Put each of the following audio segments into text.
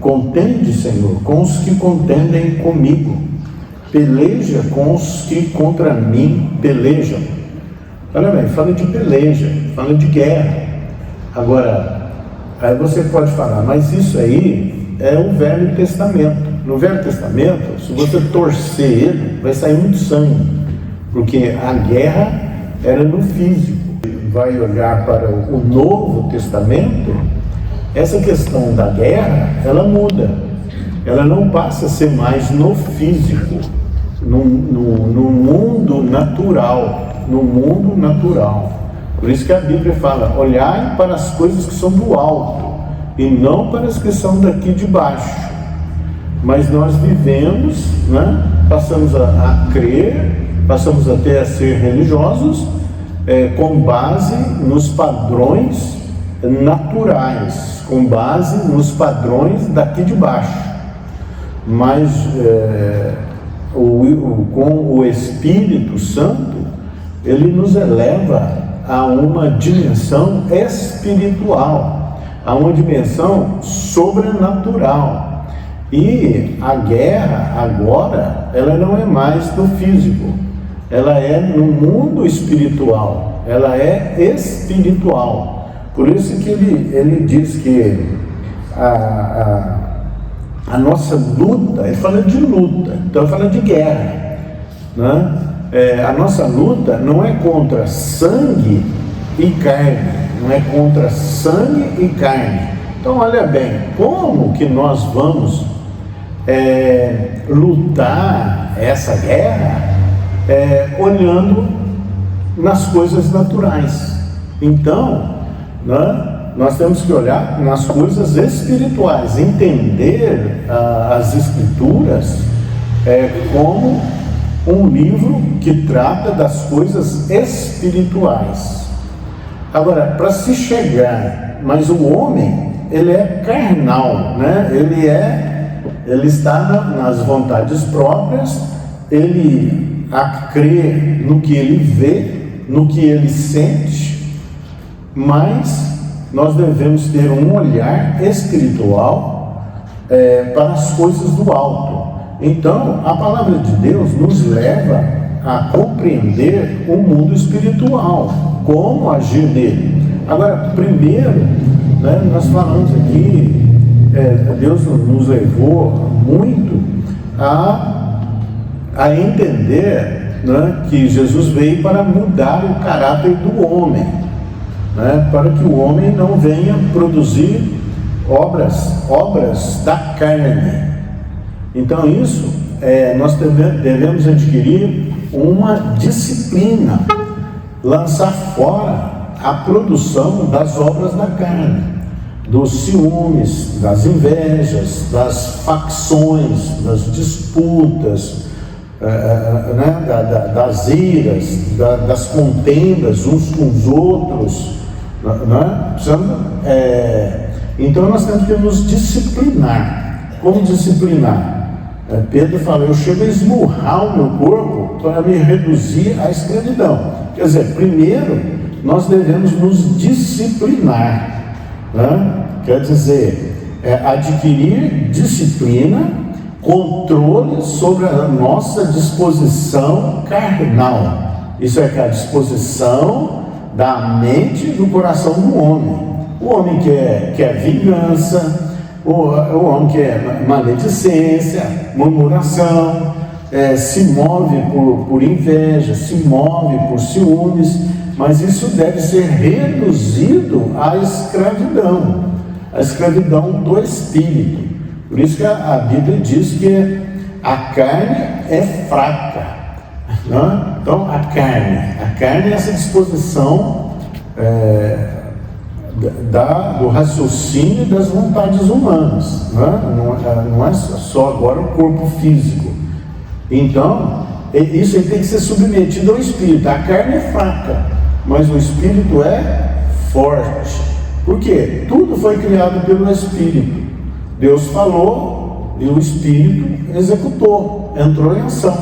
contende, Senhor, com os que contendem comigo, peleja com os que contra mim pelejam. Olha bem, fala de peleja, fala de guerra. Agora, aí você pode falar, mas isso aí é o Velho Testamento. No Velho Testamento, se você torcer ele, vai sair muito sangue, porque a guerra era no físico. Vai olhar para o Novo Testamento, essa questão da guerra, ela muda. Ela não passa a ser mais no físico, no mundo natural, no mundo natural. Por isso que a Bíblia fala, olhai para as coisas que são do alto, e não para as que são daqui de baixo. Mas nós vivemos, né? Passamos a crer, passamos até a ser religiosos, com base nos padrões naturais, com base nos padrões daqui de baixo. Mas com o Espírito Santo, ele nos eleva a uma dimensão espiritual, a uma dimensão sobrenatural. E a guerra agora, ela não é mais do físico, ela é no mundo espiritual, ela é espiritual. Por isso que ele diz que a nossa luta, ele fala de luta, então ele fala de guerra, né? A nossa luta não é contra sangue e carne, não é contra sangue e carne. Então olha bem, como que nós vamos lutar essa guerra olhando nas coisas naturais? Então, né, nós temos que olhar nas coisas espirituais, entender as Escrituras como um livro que trata das coisas espirituais. Agora, para se chegar, mas o homem, ele é carnal, né? Ele está nas vontades próprias, ele crê no que ele vê, no que ele sente, mas nós devemos ter um olhar espiritual para as coisas do alto. Então, a palavra de Deus nos leva a compreender o mundo espiritual, como agir nele. Agora, primeiro, né, nós falamos aqui, Deus nos levou muito a entender, né, que Jesus veio para mudar o caráter do homem, né, para que o homem não venha produzir obras da carne. Então isso, nós devemos adquirir uma disciplina, lançar fora a produção das obras da carne, dos ciúmes, das invejas, das facções, das disputas, né, das iras, das contendas uns com os outros, né? Então nós temos que nos disciplinar. Como disciplinar? Pedro fala, eu chego a esmurrar o meu corpo para me reduzir à escravidão. Quer dizer, primeiro nós devemos nos disciplinar, né? Quer dizer, adquirir disciplina, controle sobre a nossa disposição carnal. Isso é que é a disposição da mente e do coração do homem. O homem quer vingança, o homem quer maledicência, murmuração, se move por inveja, se move por ciúmes, mas isso deve ser reduzido à escravidão do Espírito. Por isso que a Bíblia diz que a carne é fraca, né? Então a carne é essa disposição do raciocínio e das vontades humanas, né? Não é só agora o corpo físico. Então isso aí tem que ser submetido ao Espírito. A carne é fraca, mas o Espírito é forte. Por quê? Tudo foi criado pelo Espírito. Deus falou e o Espírito executou, entrou em ação.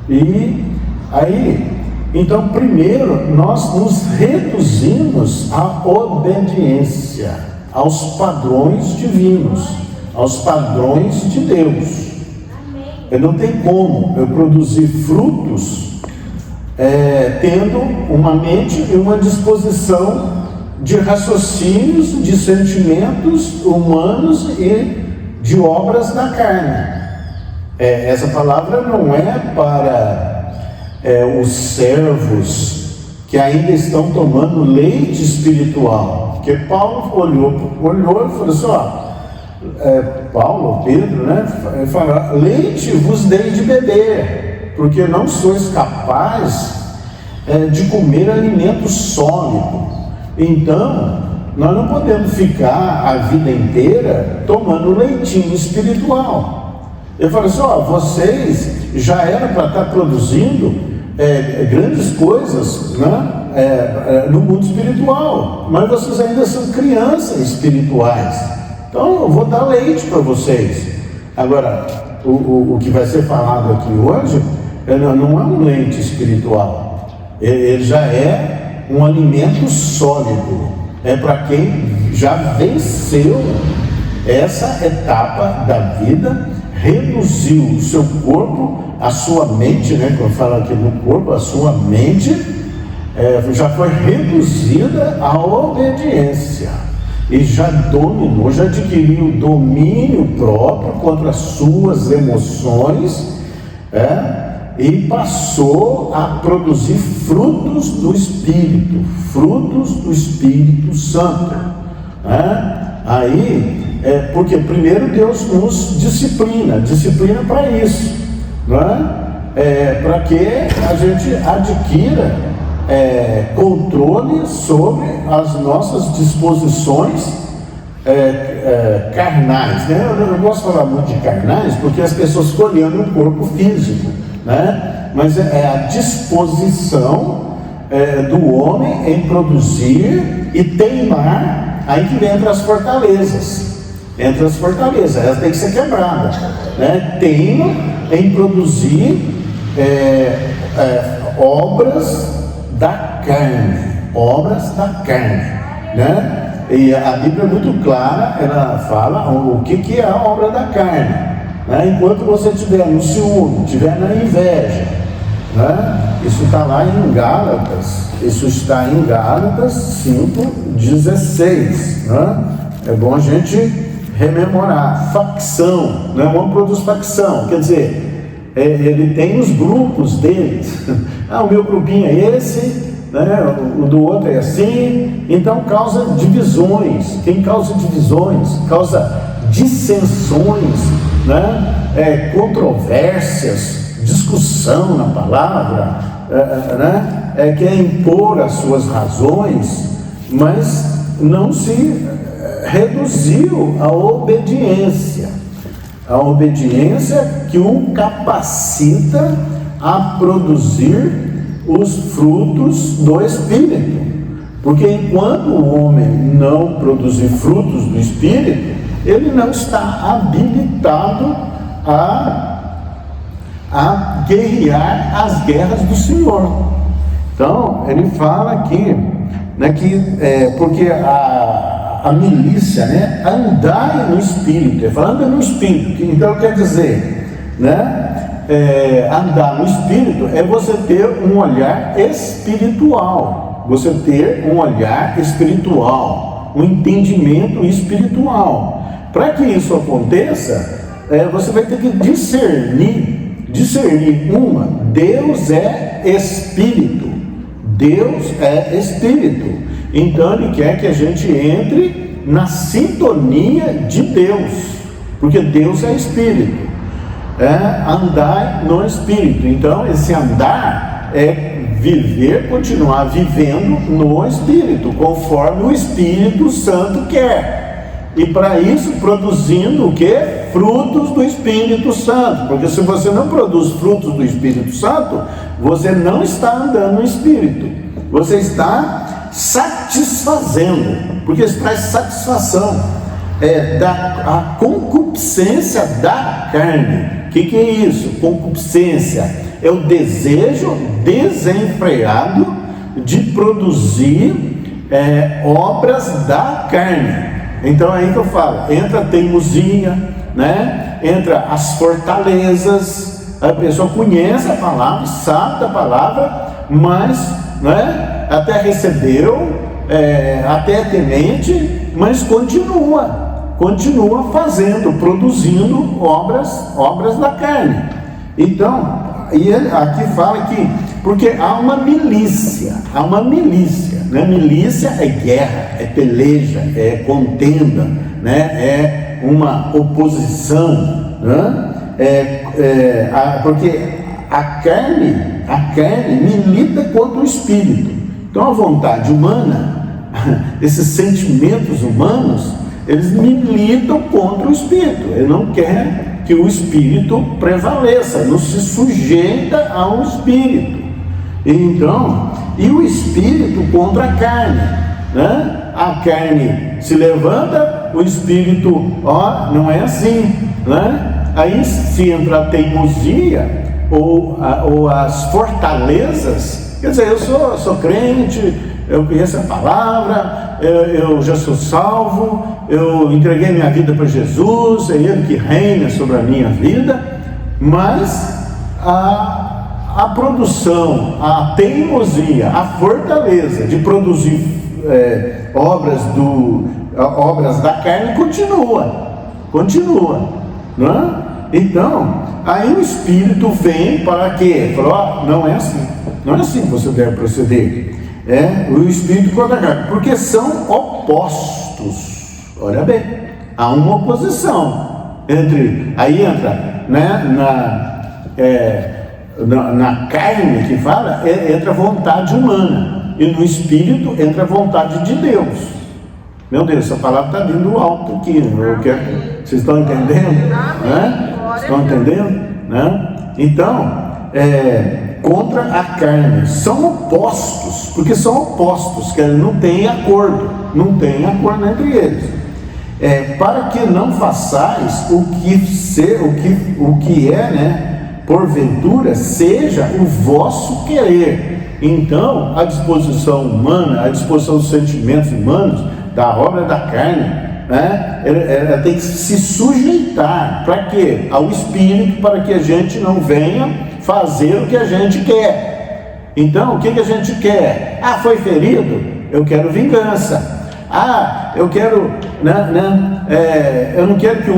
E aí, então, primeiro, nós nos reduzimos à obediência, aos padrões divinos. aos padrões de Deus. Não tem como eu produzir frutos tendo uma mente e uma disposição de raciocínios, de sentimentos humanos e de obras da carne. Essa palavra não é para os servos que ainda estão tomando leite espiritual, porque Paulo olhou e falou assim, Paulo, Pedro, né? Ele fala, leite vos dei de beber, porque não sois capaz de comer alimento sólido. Então, nós não podemos ficar a vida inteira tomando leitinho espiritual. Ele fala assim, vocês já eram para estar produzindo grandes coisas, né? No mundo espiritual, mas vocês ainda são crianças espirituais. Então eu vou dar leite para vocês. Agora, o que vai ser falado aqui hoje não é um leite espiritual, ele já é um alimento sólido, para quem já venceu essa etapa da vida, reduziu o seu corpo, a sua mente, né? Quando fala aqui no corpo, a sua mente já foi reduzida à obediência e já dominou, já adquiriu domínio próprio contra as suas emoções, e passou a produzir frutos do Espírito Santo, Aí, porque primeiro Deus nos disciplina para isso, para que a gente adquira controle sobre as nossas disposições carnais, né? Eu não gosto de falar muito de carnais, porque as pessoas ficam olhando o corpo físico, né? Mas é a disposição do homem em produzir e teimar, aí que entra as fortalezas. Elas têm que ser quebradas, né? Teima em produzir obras da carne, né? E a Bíblia é muito clara, ela fala o que é a obra da carne, né? Enquanto você estiver no ciúme, estiver na inveja, né? Isso está lá em Gálatas, 5:16, né? É bom a gente rememorar. Facção, né? O homem produz facção, quer dizer, ele tem os grupos dele. O meu grupinho é esse, né? O do outro é assim. Então causa divisões. Quem causa divisões? Causa dissensões, né? Controvérsias, discussão na palavra, né? Quer impor as suas razões, mas não se reduziu à obediência. A obediência que o capacita a produzir os frutos do Espírito. Porque enquanto o homem não produzir frutos do Espírito, ele não está habilitado a guerrear as guerras do Senhor. Então, ele fala aqui, né, porque a milícia, né, andai no Espírito, ele fala, anda no Espírito, então quer dizer, né, andar no Espírito é você ter um olhar espiritual, um entendimento espiritual. Para que isso aconteça, você vai ter que discernir, Deus é Espírito, então Ele quer que a gente entre na sintonia de Deus, porque Deus é Espírito, andar no Espírito. Então esse andar é continuar vivendo no Espírito, conforme o Espírito Santo quer. E para isso, produzindo o quê? Frutos do Espírito Santo. Porque se você não produz frutos do Espírito Santo, você não está andando no Espírito. Você está satisfazendo, porque isso traz satisfação. A concupiscência da carne. O que é isso? Concupiscência é o desejo desenfreado de produzir obras da carne. Então aí que eu falo, entra a teimosia, né? Entra as fortalezas. A pessoa conhece a palavra, sabe da palavra, mas, né, até recebeu, até é temente, mas continua fazendo, produzindo obras da carne. Então, e ele aqui fala que, porque há uma milícia, né? Milícia é guerra, é peleja, é contenda, né? É uma oposição, né? Porque a carne milita contra o espírito. Então a vontade humana, esses sentimentos humanos, eles militam contra o espírito. Ele não quer que o espírito prevaleça, não se sujeita ao espírito. Então, e o espírito contra a carne, né? A carne se levanta, o espírito, não é assim, né? Aí se entra a teimosia ou as fortalezas, quer dizer, eu sou crente, eu conheço a palavra, eu já sou salvo, eu entreguei minha vida para Jesus, é Ele que reina sobre a minha vida, mas a produção, a teimosia, a fortaleza de produzir obras da carne continua, não é? Então, aí o Espírito vem para quê? Fala, não é assim que você deve proceder. O Espírito contra a carne, porque são opostos. Olha bem, há uma oposição aí entra, né, na carne que fala, entra a vontade humana, e no Espírito entra a vontade de Deus. Meu Deus, essa palavra está vindo alto aqui, vocês estão entendendo? Né? Estão entendendo? Né? Então, contra a carne, são opostos, porque são opostos, que não tem acordo entre eles. Para que não façais o que é, né, porventura, seja o vosso querer. Então, a disposição humana, a disposição dos sentimentos humanos, da obra da carne, né, ela tem que se sujeitar, para quê? Ao Espírito, para que a gente não venha fazer o que a gente quer. Então, o que a gente quer? Foi ferido? Eu quero vingança. Eu quero, eu não quero que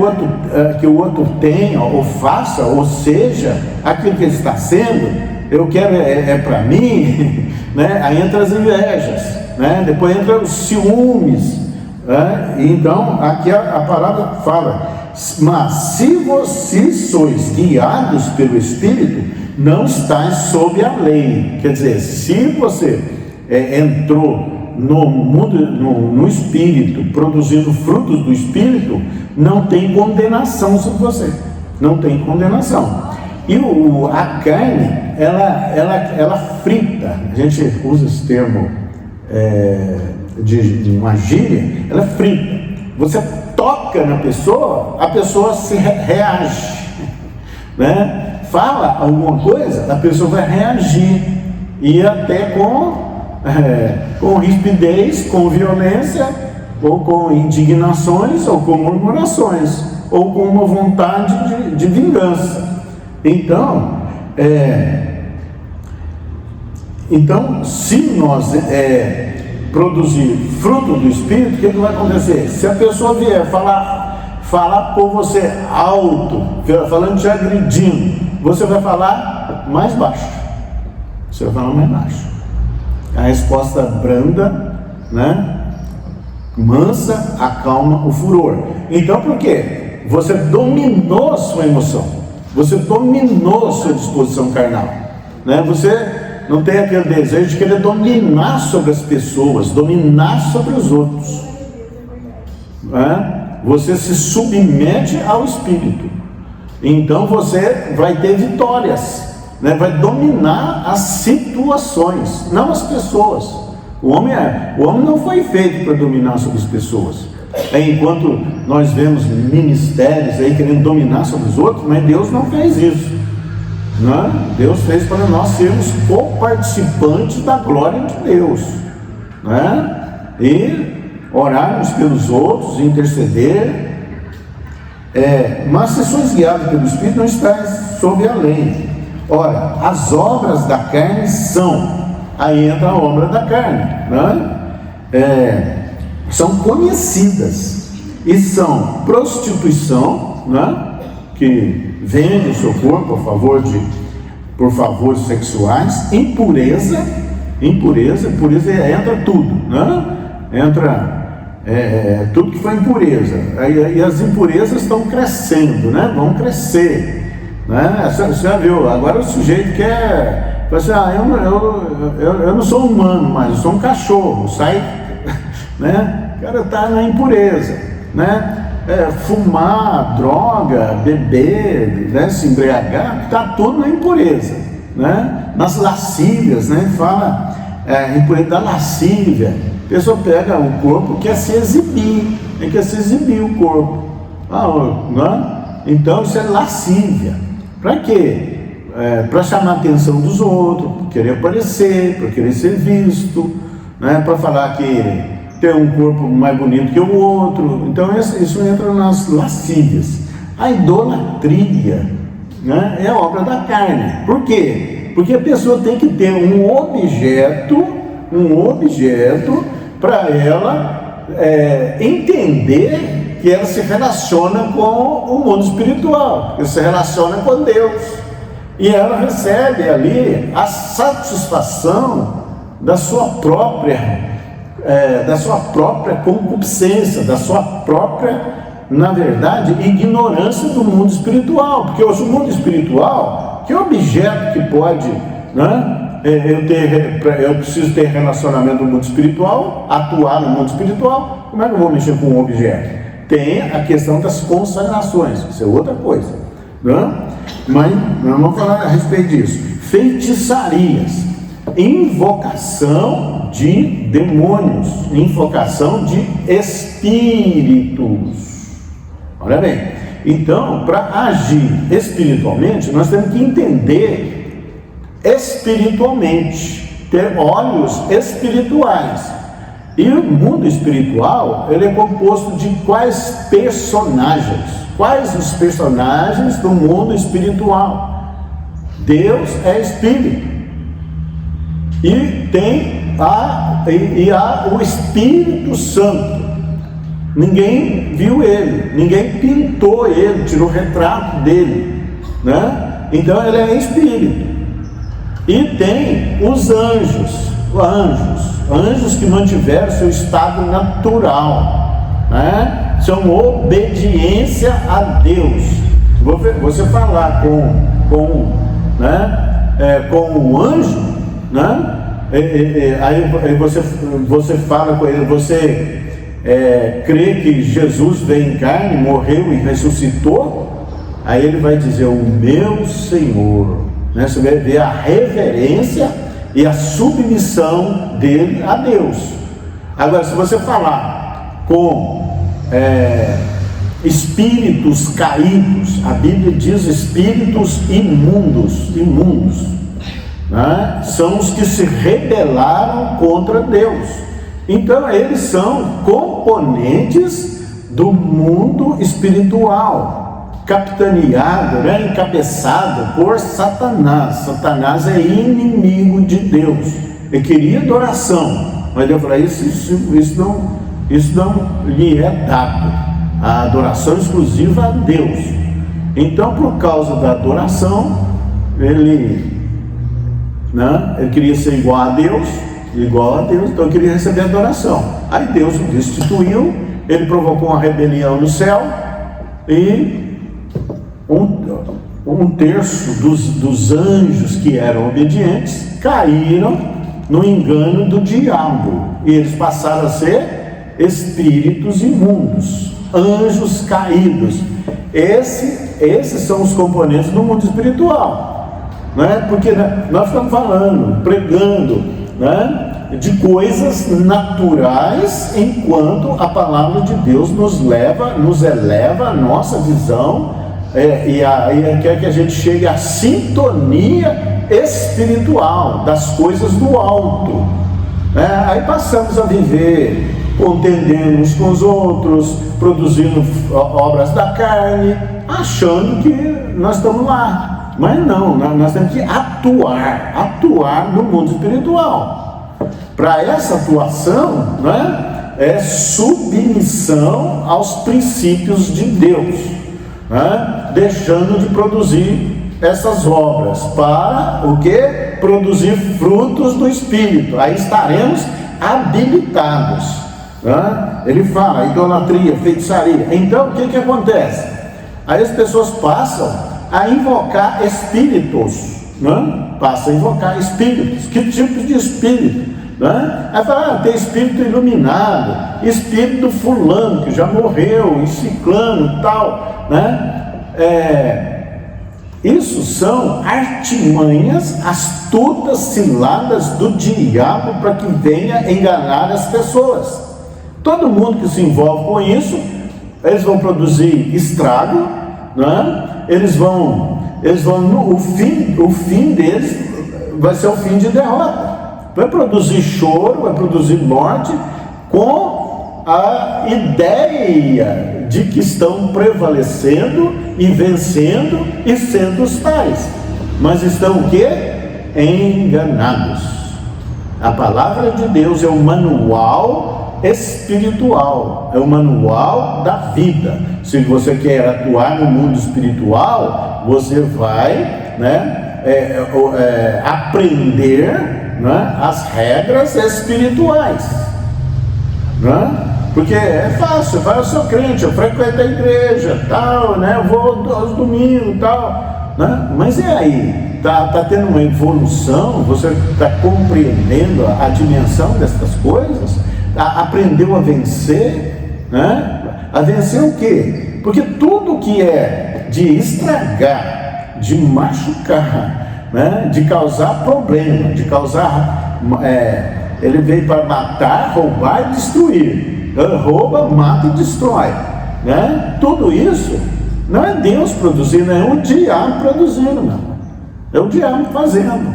o outro tenha, ou faça, ou seja, aquilo que ele está sendo. Eu quero, para mim, né? Aí entra as invejas, né? Depois entra os ciúmes, né? Então, aqui a palavra fala, mas se vocês sois guiados pelo Espírito, não estáis sob a lei. Quer dizer, se você entrou no mundo, no Espírito, produzindo frutos do Espírito, não tem condenação sobre você, não tem condenação. E a carne, ela frita, a gente usa esse termo de uma gíria, ela frita. Você toca na pessoa, a pessoa se reage, né? Fala alguma coisa, a pessoa vai reagir, e até com rispidez, com violência, ou com indignações, ou com murmurações, ou com uma vontade de vingança. Então, se nós produzir fruto do Espírito, o que vai acontecer? Se a pessoa vier falar por você alto, falando te agredindo, você vai falar mais baixo. Você vai falar mais baixo. A resposta branda, né, mansa, acalma o furor. Então, por quê? Você dominou a sua emoção. Você dominou a sua disposição carnal, né? Você não tem aquele desejo de querer dominar sobre as pessoas, dominar sobre os outros, né? Você se submete ao Espírito. Então você vai ter vitórias, né? Vai dominar as situações, não as pessoas. O homem não foi feito para dominar sobre as pessoas. Enquanto nós vemos ministérios aí querendo dominar sobre os outros, mas Deus não fez isso, né? Deus fez para nós sermos co-participantes da glória de Deus, né? E orar uns pelos outros, interceder. Mas se sois guiados pelo Espírito, não estáis sob a lei. Ora, as obras da carne são, aí entra a obra da carne, né? São conhecidas, e são prostituição, né? Que vende o seu corpo por favores sexuais, impureza entra tudo, né? Entra tudo que foi impureza, e as impurezas estão crescendo, né? Vão crescer, né? Você já viu, agora o sujeito quer, assim, eu não sou humano, mas eu sou um cachorro, sai, né? O cara está na impureza, né? Fumar, droga, beber, né? Se embriagar, está tudo na impureza, né? Nas lascívias, né? Fala impureza da lascívia. A pessoa pega o corpo e quer se exibir, o corpo, né? Então isso é lascívia. Para quê? Para chamar a atenção dos outros, para querer aparecer, para querer ser visto, né? Para falar que tem um corpo mais bonito que o outro. Então isso entra nas lascívias. A idolatria, né? É obra da carne. Por quê? Porque a pessoa tem que ter um objeto para ela entender que ela se relaciona com o mundo espiritual, ela se relaciona com Deus, e ela recebe ali a satisfação da sua própria concupiscência, da sua própria, na verdade, ignorância do mundo espiritual. Porque hoje o mundo espiritual, que objeto que pode, né? Eu preciso ter relacionamento no mundo espiritual, atuar no mundo espiritual. Como é que eu vou mexer com um objeto? Tem a questão das consagrações, isso é outra coisa, né? Mas nós vamos falar a respeito disso. Feitiçarias, invocação de demônios, invocação de espíritos. Olha bem, então, para agir espiritualmente, nós temos que entender espiritualmente, ter olhos espirituais. E o mundo espiritual, ele é composto de quais personagens? Quais os personagens do mundo espiritual? Deus é espírito. E há o Espírito Santo. Ninguém viu ele, ninguém pintou ele, tirou o retrato dele, né? Então ele é espírito. E tem os anjos que mantiveram seu estado natural, né? São obediência a Deus. Você falar com o anjo, né? Aí você fala com ele, você crê que Jesus veio em carne, morreu e ressuscitou? Aí ele vai dizer, o meu Senhor, né? Você vai ver a reverência e a submissão dele a Deus. Agora, se você falar com espíritos caídos, a Bíblia diz espíritos imundos, né? São os que se rebelaram contra Deus. Então eles são componentes do mundo espiritual, capitaneado, né? Encabeçado por Satanás. Satanás é inimigo de Deus. Ele queria adoração, mas Deus falou, isso não lhe é dado. A adoração exclusiva a Deus. Então, por causa da adoração, ele queria ser igual a Deus, então ele queria receber adoração. Aí Deus o destituiu, ele provocou uma rebelião no céu, e um terço dos anjos que eram obedientes caíram no engano do diabo, e eles passaram a ser espíritos imundos, anjos caídos. Esses são os componentes do mundo espiritual, né? Porque nós estamos falando, pregando, né, de coisas naturais, enquanto a palavra de Deus nos eleva a nossa visão, e quer que a gente chegue à sintonia espiritual das coisas do alto, né? Aí passamos a viver contendendo uns com os outros, produzindo obras da carne, achando que nós estamos lá. Mas não, nós temos que atuar no mundo espiritual. Para essa atuação, né, é submissão aos princípios de Deus, né, deixando de produzir essas obras para o que? Produzir frutos do Espírito. Aí estaremos habilitados, né? Ele fala idolatria, feitiçaria. Então o que acontece? Aí as pessoas passam a invocar espíritos, né? Passam a invocar espíritos. Que tipo de espírito? Né? Aí fala, tem espírito iluminado, espírito fulano que já morreu, e ciclano, tal, né? Isso são artimanhas, astutas ciladas do diabo para que venha enganar as pessoas. Todo mundo que se envolve com isso, eles vão produzir estrago, né? Eles vão o fim deles vai ser o fim de derrota. Vai produzir choro, vai produzir morte, com a ideia de que estão prevalecendo e vencendo e sendo os tais. Mas estão o quê? Enganados. A palavra de Deus é o manual espiritual, é o manual da vida. Se você quer atuar no mundo espiritual, você vai, né, aprender, né, as regras espirituais, né? Porque é fácil, eu sou crente, eu frequento a igreja, tal, né? Eu vou aos domingos, tal, né? Mas e aí? Tá tendo uma evolução? Você está compreendendo a dimensão dessas coisas? Aprendeu a vencer, né? A vencer o quê? Porque tudo que é de estragar, de machucar, né? De causar problema, de causar... ele veio para matar, roubar e destruir. Rouba, mata e destrói, né? Tudo isso não é Deus produzindo, é o diabo produzindo, não. É o diabo fazendo.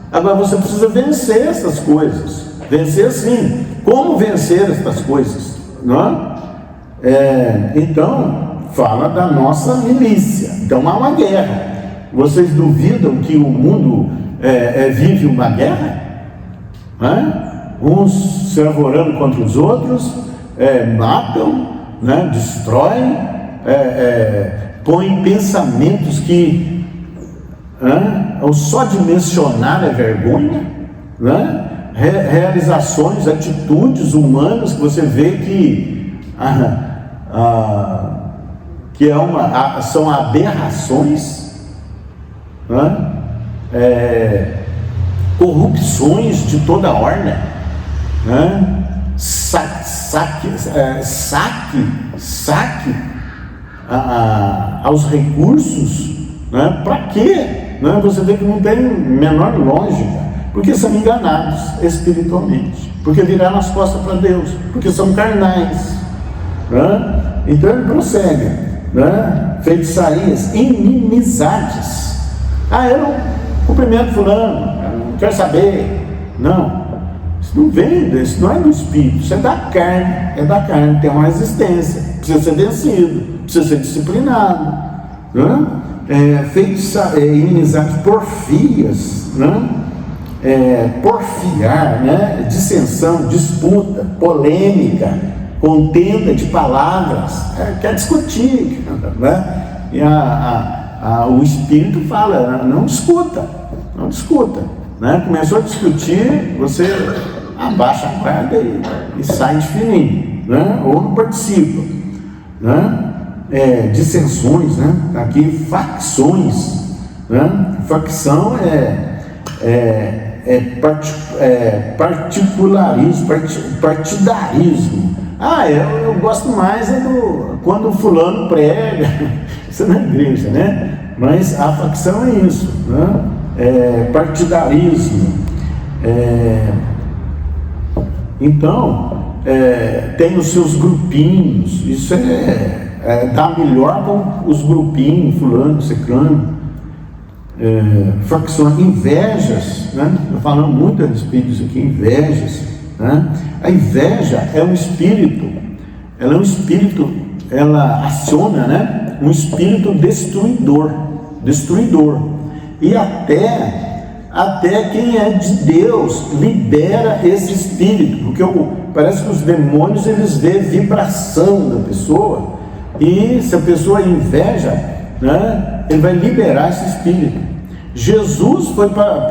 Agora você precisa vencer essas coisas. Vencer sim. Como vencer essas coisas, não é? Então fala da nossa milícia. Então há uma guerra. Vocês duvidam que o mundo vive uma guerra? Né? Uns se arvorando contra os outros, matam, né? Destroem, põem pensamentos que só de mencionar é vergonha, né? Realizações, atitudes humanas que você vê que são aberrações, né? Corrupções de toda ordem, né? Saque aos recursos, né? Para quê? Né? Você vê que não tem menor lógica, porque são enganados espiritualmente, porque viraram as costas para Deus, porque são carnais, né? Então ele prossegue, né? Feitiçarias, inimizades. Eu não cumprimento fulano, eu não quero saber. Não. Isso não vem, isso não é do espírito, isso é da carne, tem uma resistência, precisa ser vencido, precisa ser disciplinado, né? Inimizades, porfias, né? Porfiar, né? Dissensão, disputa, polêmica, contenda de palavras, quer discutir, né? E o espírito fala, não discuta, né? Começou a discutir, você abaixa a guarda e sai de fininho, né? Ou não participa, né? Dissensões, né? Aqui facções, né? Facção particularismo, partidarismo. Eu gosto mais quando o fulano prega, isso na igreja, né? Mas a facção é isso, né? Partidarismo. Então tem os seus grupinhos. Isso dá melhor com os grupinhos, fulano, ciclano. Facções, invejas, né? Eu falando muito a respeito disso aqui, invejas, né? A inveja é um espírito, ela é um espírito, ela aciona, né? Um espírito destruidor. E até quem é de Deus libera esse espírito, porque parece que os demônios, eles vêem vibração da pessoa, e se a pessoa inveja, né, ele vai liberar esse espírito. Jesus foi para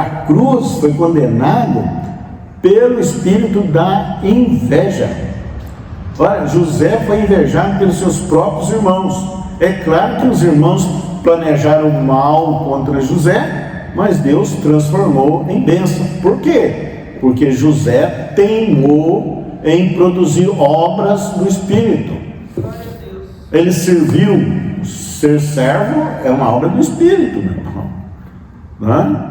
a cruz, foi condenado pelo espírito da inveja. Olha, José foi invejado pelos seus próprios irmãos. É claro que os irmãos planejaram mal contra José, mas Deus transformou em bênção. Por quê? Porque José teimou em produzir obras do Espírito. Ele serviu. Ser servo é uma obra do Espírito, meu irmão, né?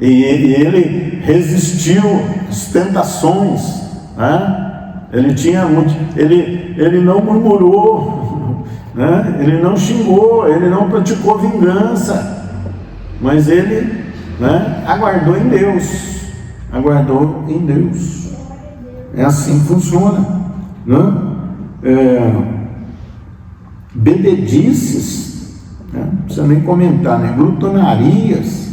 E ele resistiu às tentações, né? Ele não murmurou, né? Ele não xingou, ele não praticou vingança, mas ele, né, aguardou em Deus. É assim que funciona, né? Bebedices, né? Não precisa nem comentar, né? Glutonarias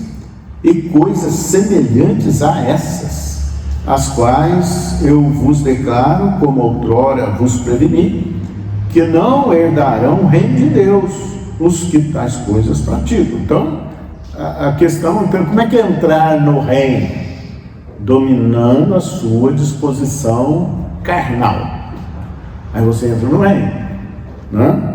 e coisas semelhantes a essas, as quais eu vos declaro, como outrora vos preveni, que não herdarão o reino de Deus os que tais coisas praticam. Então, a questão, então, como é que é entrar no reino? Dominando a sua disposição carnal. Aí você entra no reino, né?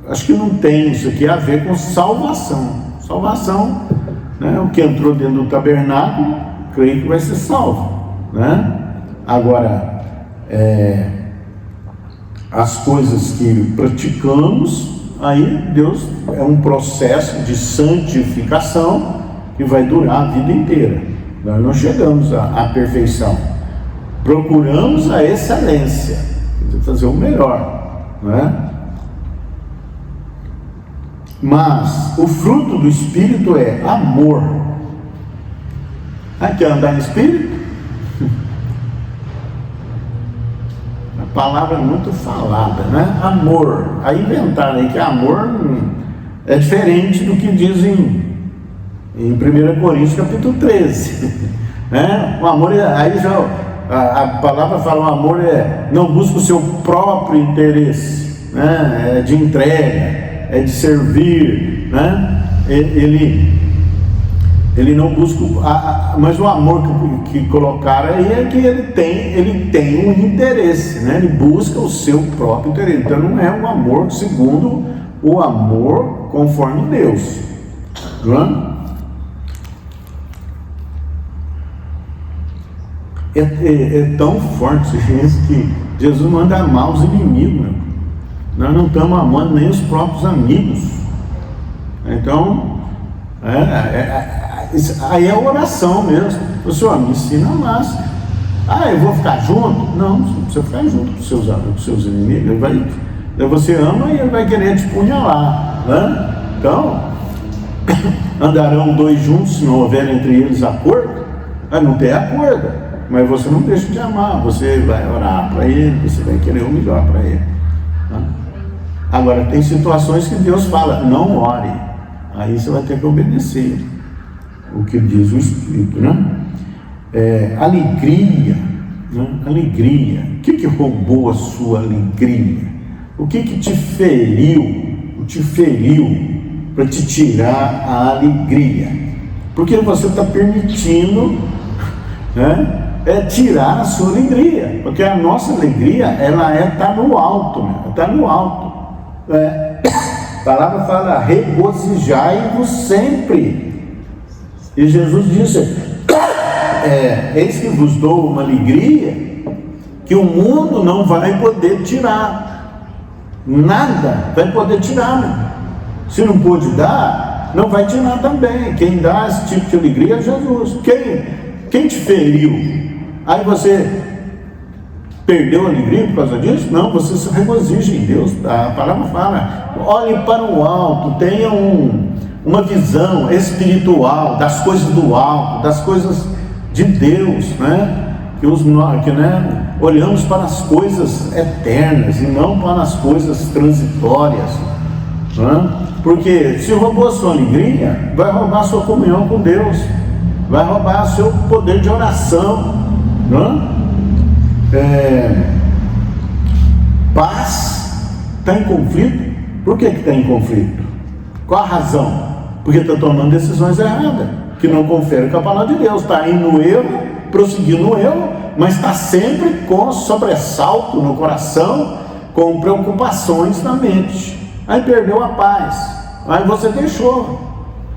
Acho que não tem isso aqui a ver com salvação. Salvação, né? O que entrou dentro do tabernáculo, creio que vai ser salvo, né? Agora, as coisas que praticamos, aí Deus, é um processo de santificação que vai durar a vida inteira. Nós não chegamos à perfeição, procuramos a excelência, fazer o melhor, né? Mas o fruto do Espírito é amor. Quer andar em Espírito? A palavra é muito falada, né? Amor. Aí inventaram aí que amor é diferente do que diz em 1 Coríntios capítulo 13, né? O amor aí já a palavra fala, o amor não busca o seu próprio interesse, né? É de entrega, é de servir, né? Ele não busca, mas o amor que colocaram aí é que ele tem um interesse, né? Ele busca o seu próprio interesse. Então não é um amor segundo o amor conforme Deus, não é? É tão forte isso que Jesus manda amar os inimigos, né? Nós não estamos amando nem os próprios amigos. Então, aí é oração mesmo. O Senhor me ensina a amar. Eu vou ficar junto? Não, não precisa ficar junto com os seus inimigos. Você ama e ele vai querer te punhalar, né? Então, andarão dois juntos se não houver entre eles acordo? Não tem acordo. Mas você não deixa de amar, você vai orar para ele, você vai querer o melhor para ele, tá? Agora, tem situações que Deus fala, não ore, aí você vai ter que obedecer o que diz o Espírito, né? Alegria, né? Alegria. O que roubou a sua alegria? O que te feriu para te tirar a alegria? Porque você está permitindo, né? Tirar a sua alegria, porque a nossa alegria, ela está no alto, está no alto. A palavra fala, regozijai-vos sempre. E Jesus disse, eis que vos dou uma alegria que o mundo não vai poder tirar. Nada vai poder tirar, né? Se não pôde dar, não vai tirar também. Quem dá esse tipo de alegria é Jesus. Quem te feriu? Aí você perdeu a alegria por causa disso? Não, você se regozija em Deus. A palavra fala, olhe para o alto, tenha uma visão espiritual das coisas do alto, das coisas de Deus, né? Olhamos para as coisas eternas e não para as coisas transitórias, né? Porque se roubou a sua alegria, vai roubar a sua comunhão com Deus, vai roubar o seu poder de oração, né? Paz está em conflito. Por que está em conflito? Qual a razão? Porque está tomando decisões erradas, que não conferem com a palavra de Deus, está indo no erro, prosseguindo no erro, mas está sempre com sobressalto no coração, com preocupações na mente. Aí perdeu a paz, aí você deixou,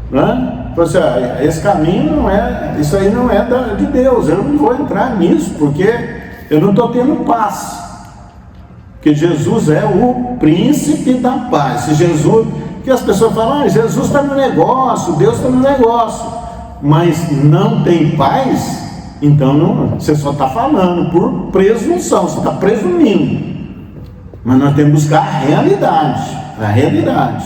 né? Você, esse caminho não é, isso aí não é de Deus, eu não vou entrar nisso, porque eu não estou tendo paz. Porque Jesus é o príncipe da paz. Se Jesus, que as pessoas falam, Jesus está no negócio, Deus está no negócio, mas não tem paz, então não, você só está falando por presunção, você está presumindo. Mas nós temos que buscar a realidade, a realidade.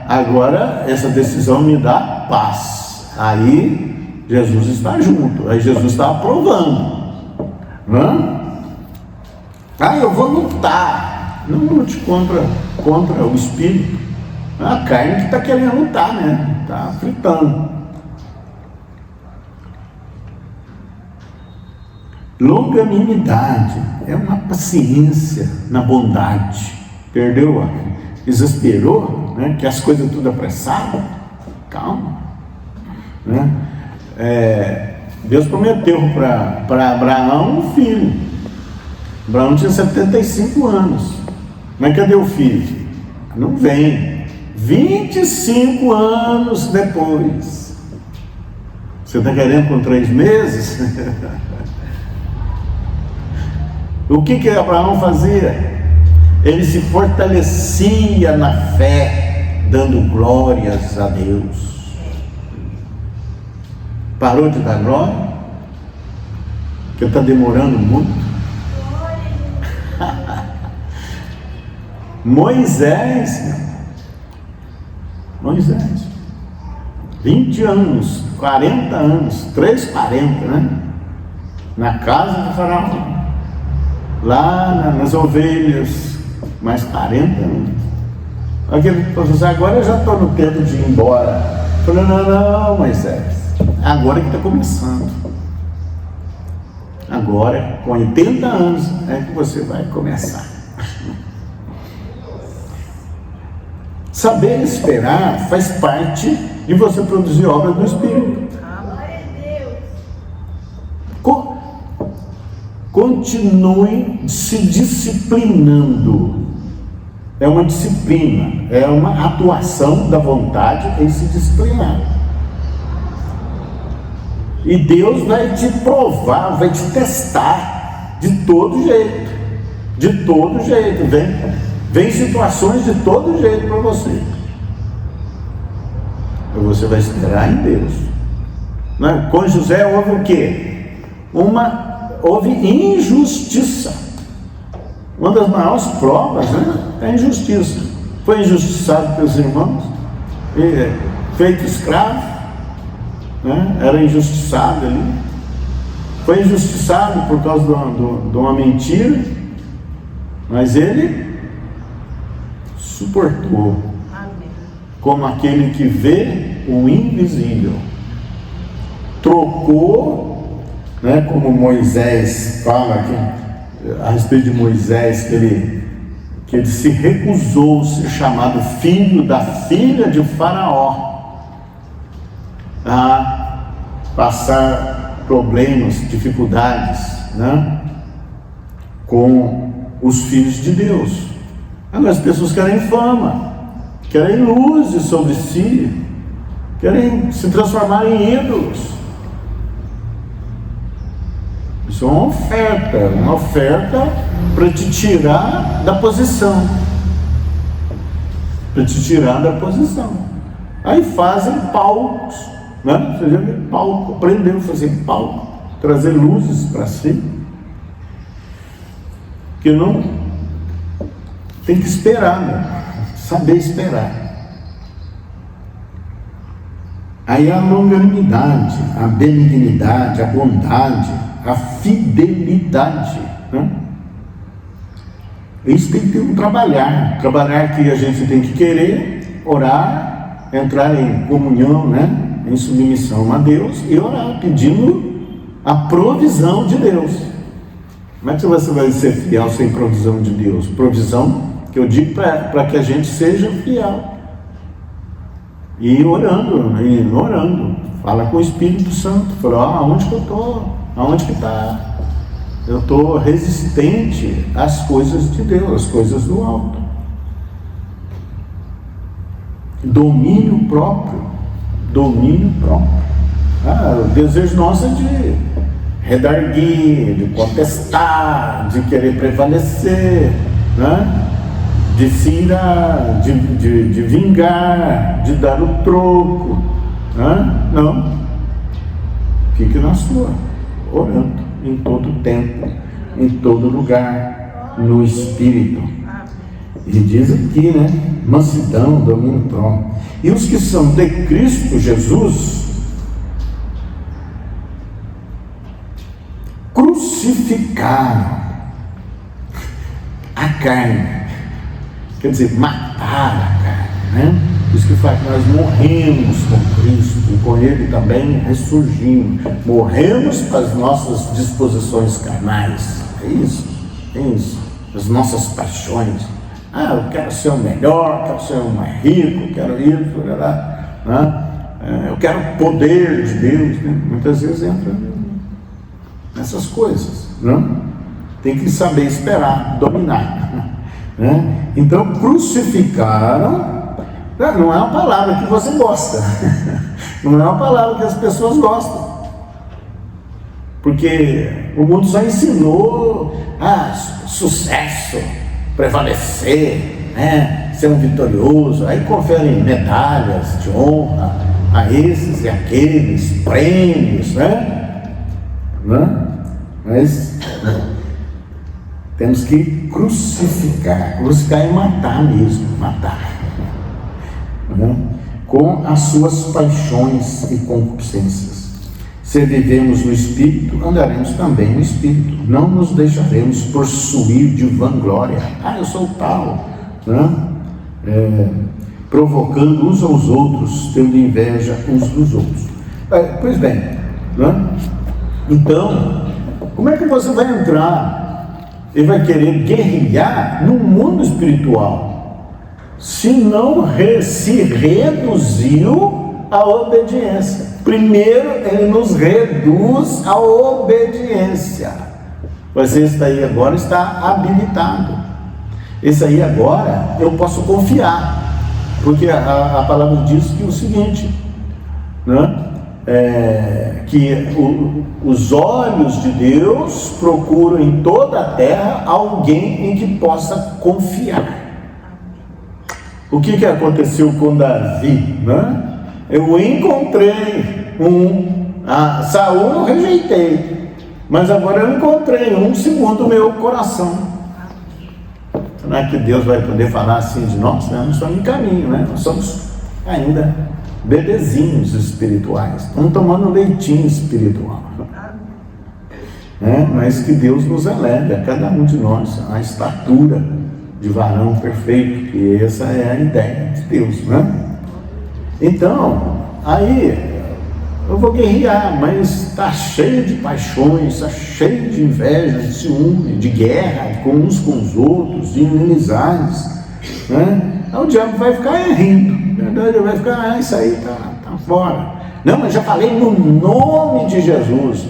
Agora essa decisão me dá paz. Aí Jesus está junto, aí Jesus está aprovando, né? Eu vou lutar. Não lute contra o espírito. A carne que está querendo lutar, né? Está fritando. Longanimidade é uma paciência na bondade. Perdeu, exasperou, né? Que as coisas tudo apressadas. Calma, né? Deus prometeu para Abraão um filho. Abraão tinha 75 anos. Mas cadê o filho? Não vem. 25 anos depois. Você está querendo com 3 meses? O que Abraão fazia? Ele se fortalecia na fé, dando glórias a Deus. Parou de dar glória? Porque está demorando muito. Moisés, 20 anos, 40 anos, 40, né? Na casa do faraó, lá nas ovelhas, mais 40 anos. Aquele professor, agora eu já estou no tempo de ir embora. Eu falei, não, Moisés, agora que está começando. Agora, com 80 anos, é que você vai começar. Saber esperar faz parte de você produzir obras do Espírito. Continue se disciplinando. É uma disciplina, é uma atuação da vontade em se disciplinar. E Deus vai te provar, vai te testar de todo jeito. De todo jeito. Vem situações de todo jeito para você. E você vai esperar em Deus. Né? Com José houve o quê? Houve injustiça. Uma das maiores provas, né? É a injustiça. Foi injustiçado pelos irmãos, feito escravo, né? Era injustiçado ali. Foi injustiçado por causa de uma mentira, mas ele suportou. Amém. Como aquele que vê o invisível. Trocou, né, como Moisés fala aqui, a respeito de Moisés, que ele se recusou a ser chamado filho da filha de Faraó, a passar problemas, dificuldades, né, com os filhos de Deus. Agora as pessoas querem fama, querem luzes sobre si, querem se transformar em ídolos. Isso é uma oferta para te tirar da posição. Aí fazem palcos, né? Você já viu palco, aprendeu a fazer palco, trazer luzes para si, que não tem que esperar, né? Saber esperar. Aí a longanimidade, a benignidade, a bondade, a fidelidade, né? Isso tem que ter um trabalhar que a gente tem que querer, orar, entrar em comunhão, né? Em submissão a Deus e orar, pedindo a provisão de Deus. Como é que você vai ser fiel sem provisão de Deus? Provisão que eu digo para que a gente seja fiel. E orando. Fala com o Espírito Santo. Fala, aonde que eu estou? Aonde que está? Eu estou resistente às coisas de Deus, às coisas do alto. Domínio próprio. O desejo nosso é de redarguir, de contestar, de querer prevalecer, né? De se irar, de vingar, de dar o troco, né? Não. Fique na sua, orando, em todo tempo, em todo lugar, no Espírito. E diz aqui, né? Mansidão, domínio próprio. E os que são de Cristo Jesus crucificaram a carne. Quer dizer, mataram a carne, né? Isso que faz que nós morremos com Cristo e com Ele também ressurgimos. Morremos para as nossas disposições carnais. É isso. As nossas paixões. Eu quero ser o melhor, quero ser o mais rico, quero isso, né? Eu quero o poder de Deus, né? Muitas vezes entra nessas coisas, né? Tem que saber esperar, dominar, né? Então, crucificaram, não é uma palavra que você gosta, não é uma palavra que as pessoas gostam, porque o mundo só ensinou sucesso, prevalecer, né? Ser um vitorioso, aí conferem medalhas de honra a esses e aqueles, prêmios, né? Mas temos que crucificar é matar mesmo, né? Com as suas paixões e concupiscências. Se vivemos no Espírito, andaremos também no Espírito. Não nos deixaremos possuir de vanglória. Eu sou tal, né? Provocando uns aos outros, tendo inveja uns dos outros. Pois bem, né? Então, como é que você vai entrar e vai querer guerrear no mundo espiritual se não se reduziu à obediência? Primeiro, ele nos reduz à obediência. Você está aí agora, está habilitado. Esse aí agora eu posso confiar, porque a palavra diz que o seguinte, né? Que os olhos de Deus procuram em toda a terra alguém em que possa confiar. O que aconteceu com Davi, né? Eu encontrei Saul eu rejeitei, mas agora eu encontrei segundo o meu coração. Não é que Deus vai poder falar assim de nós, né? Nós estamos em caminho, né? Nós somos ainda bebezinhos espirituais, estamos tomando leitinho espiritual, né? Mas que Deus nos eleve, a cada um de nós, a estatura de varão perfeito, que essa é a ideia de Deus, né? Então, aí eu vou guerrear, mas está cheio de paixões, está cheio de inveja, de ciúme, de guerra com uns com os outros, de inimizades, né? Aí o diabo vai ficar rindo, ele vai ficar, isso aí tá fora. Não, mas já falei no nome de Jesus.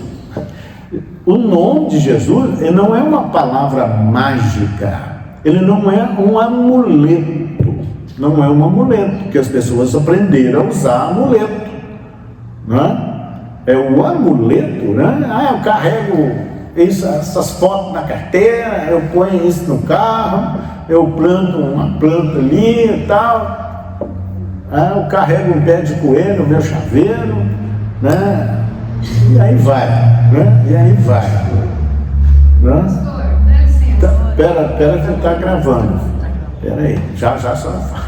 O nome de Jesus, ele não é uma palavra mágica, ele não é um amuleto. Não é um amuleto, porque as pessoas aprenderam a usar amuleto, né? É o amuleto, né? Eu carrego essas fotos na carteira, eu ponho isso no carro, eu planto uma planta ali e tal, eu carrego um pé de coelho no meu chaveiro, né? E aí vai, né? Né? Pera que está gravando. Pera aí, já só fala.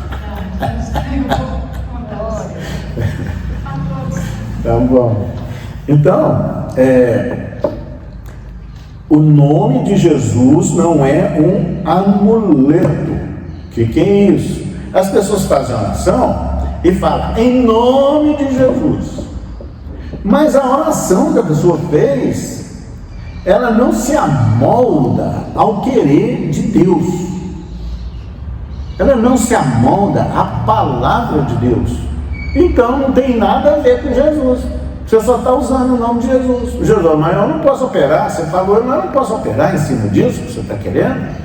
Tá bom. Então, o nome de Jesus não é um amuleto. Que é isso? As pessoas fazem oração e falam em nome de Jesus. Mas a oração que a pessoa fez, ela não se amolda ao querer de Deus. Ela não se amolda à palavra de Deus. Então não tem nada a ver com Jesus. Você só está usando o nome de Jesus. Jesus, mas eu não posso operar. Você falou, mas eu não posso operar em cima disso que você está querendo.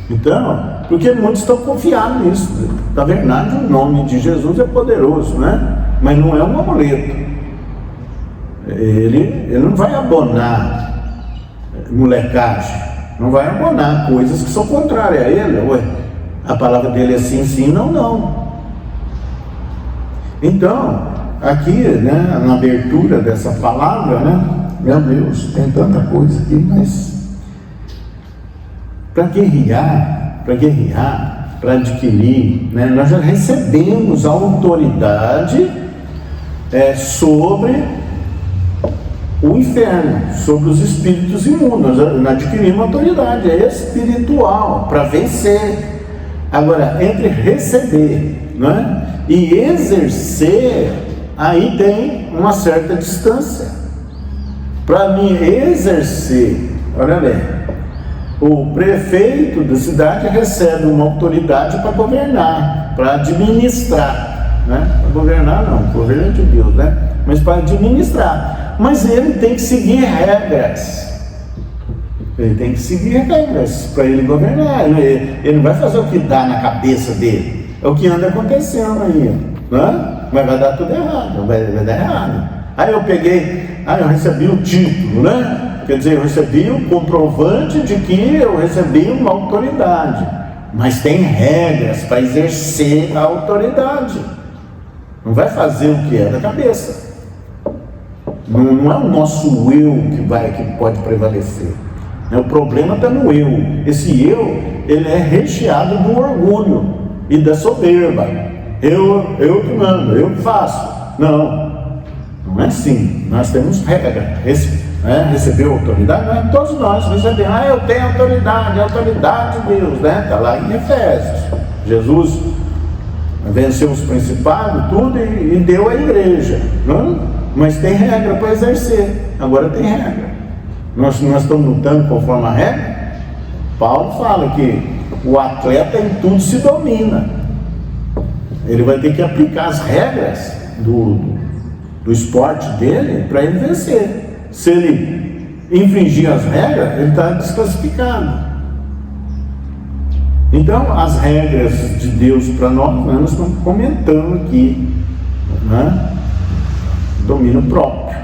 Então, porque muitos estão confiados nisso. Na verdade, o nome de Jesus é poderoso, né? Mas não é um amuleto. Ele não vai abonar molecagem, não vai abonar coisas que são contrárias a ele. Ué, a palavra dele é sim, sim, não, não. Então, aqui, né, na abertura dessa palavra, né, meu Deus, tem tanta coisa aqui, mas para guerrear, para adquirir, né, nós já recebemos a autoridade sobre o inferno, sobre os espíritos imundos. Nós adquirimos autoridade espiritual para vencer. Agora, entre receber, né, e exercer, aí tem uma certa distância. Para mim exercer, olha bem, o prefeito da cidade recebe uma autoridade para governar, para administrar, né? Para governar não, o governo é de Deus, né? Mas para administrar. Mas ele tem que seguir regras. Ele tem que seguir regras para ele governar. Ele não vai fazer o que dá na cabeça dele. É o que anda acontecendo aí, né? Mas vai dar tudo errado, vai dar errado. Aí eu recebi o título, né? Quer dizer, eu recebi o comprovante de que eu recebi uma autoridade. Mas tem regras para exercer a autoridade. Não vai fazer o que é da cabeça. Não é o nosso eu que pode prevalecer. O problema está no eu. Esse eu, ele é recheado do orgulho e da soberba. Eu que mando, eu que faço. Não é assim. Nós temos regra. Recebeu autoridade, não é todos nós recebemos. Eu tenho autoridade, a autoridade de Deus, né? Está lá em Efésios. Jesus venceu os principados, tudo, e deu à igreja, não? Mas tem regra para exercer. Agora tem regra. Nós estamos lutando conforme a regra. Paulo fala que o atleta em tudo se domina. Ele vai ter que aplicar as regras do esporte dele para ele vencer. Se ele infringir as regras, ele está desclassificado. Então, as regras de Deus para nós estamos comentando aqui, né? Domínio próprio.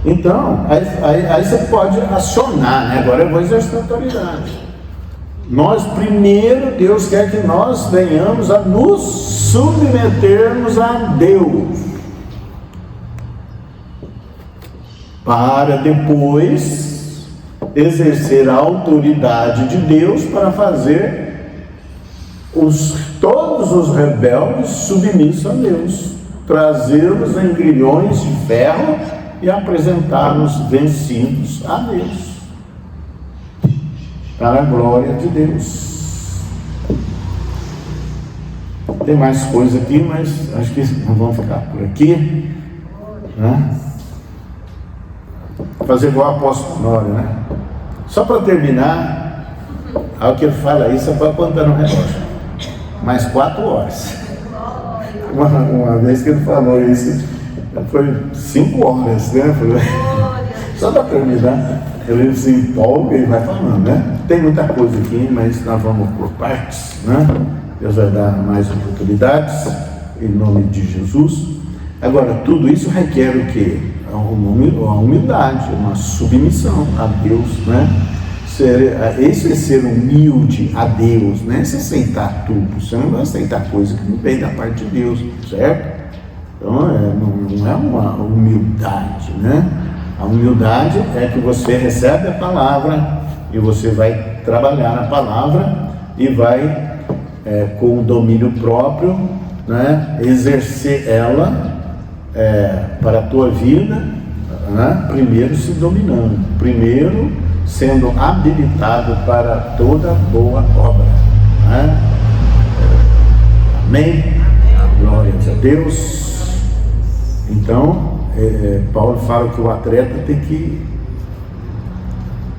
Então, aí você pode acionar, né? Agora eu vou exercer autoridade. Primeiro, Deus quer que nós venhamos a nos submetermos a Deus, para depois exercer a autoridade de Deus para fazer todos os rebeldes submissos a Deus, trazê-los em grilhões de ferro e apresentá-los vencidos a Deus, para a glória de Deus. Tem mais coisa aqui, mas acho que nós vamos ficar por aqui, né? Fazer igual o apóstolo Honório, né? Só para terminar, ao que ele fala isso, você pode contar no relógio. Mais 4 horas. Uma vez que ele falou isso, foi 5 horas, né? Só para terminar, ele se empolga e vai falando, né? Tem muita coisa aqui, mas nós vamos por partes, né? Deus vai dar mais oportunidades, em nome de Jesus. Agora, tudo isso requer o quê? Uma humildade, uma submissão a Deus, né? Esse é ser humilde a Deus, né? Você aceitar tudo, você não vai aceitar coisa que não vem da parte de Deus, certo? Então, não é uma humildade, né? A humildade é que você recebe a palavra e você vai trabalhar a palavra e vai, com o domínio próprio, né, exercer ela para a tua vida, né, primeiro se dominando, primeiro sendo habilitado para toda boa obra, né? Amém? Glória a Deus. Então, Paulo fala que o atleta tem que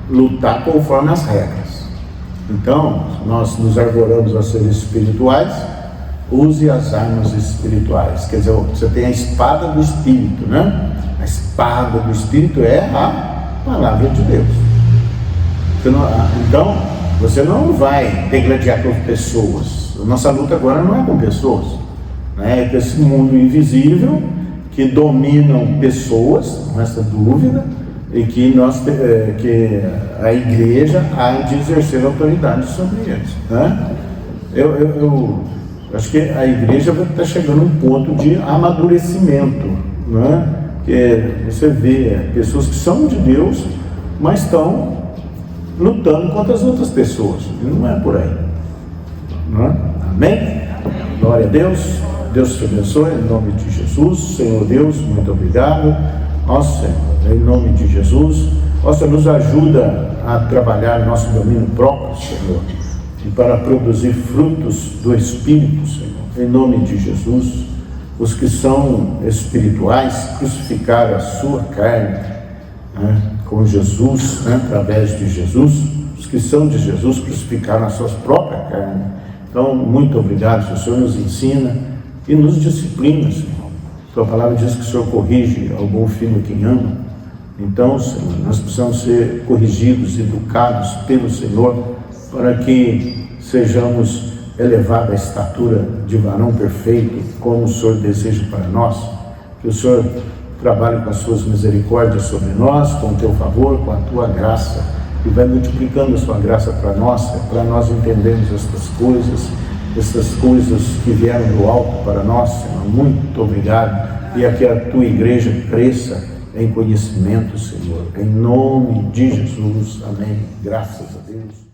lutar conforme as regras. Então, nós nos arvoramos a ser espirituais, use as armas espirituais. Quer dizer, você tem a espada do Espírito, né? A espada do Espírito é a palavra de Deus. Então, você não vai degladiar com pessoas. Nossa luta agora não é com pessoas, né? É com esse mundo invisível que dominam pessoas, não resta dúvida, e que a igreja há de exercer autoridade sobre eles, né? Eu acho que a igreja vai estar chegando a um ponto de amadurecimento, né? Que você vê pessoas que são de Deus, mas estão lutando contra as outras pessoas, e não é por aí, não é? Amém? Glória a Deus. Deus te abençoe, em nome de Jesus. Senhor Deus, muito obrigado. Nossa, Senhor, em nome de Jesus, nossa, nos ajuda a trabalhar nosso domínio próprio, Senhor, e para produzir frutos do Espírito, Senhor, em nome de Jesus. Os que são espirituais crucificaram a sua carne, né, com Jesus, né, através de Jesus. Os que são de Jesus crucificaram a sua própria carne. Então, muito obrigado, Senhor. O Senhor nos ensina e nos disciplina, Senhor. Sua palavra diz que o Senhor corrige ao bom filho quem ama. Então, Senhor, nós precisamos ser corrigidos, educados pelo Senhor, para que sejamos elevados à estatura de varão perfeito, como o Senhor deseja para nós. Que o Senhor trabalhe com as suas misericórdias sobre nós, com o teu favor, com a tua graça, e vai multiplicando a sua graça para nós entendermos estas coisas que vieram do alto para nós, Senhor. Muito obrigado, e que a tua igreja cresça em conhecimento, Senhor, em nome de Jesus, amém. Graças a Deus.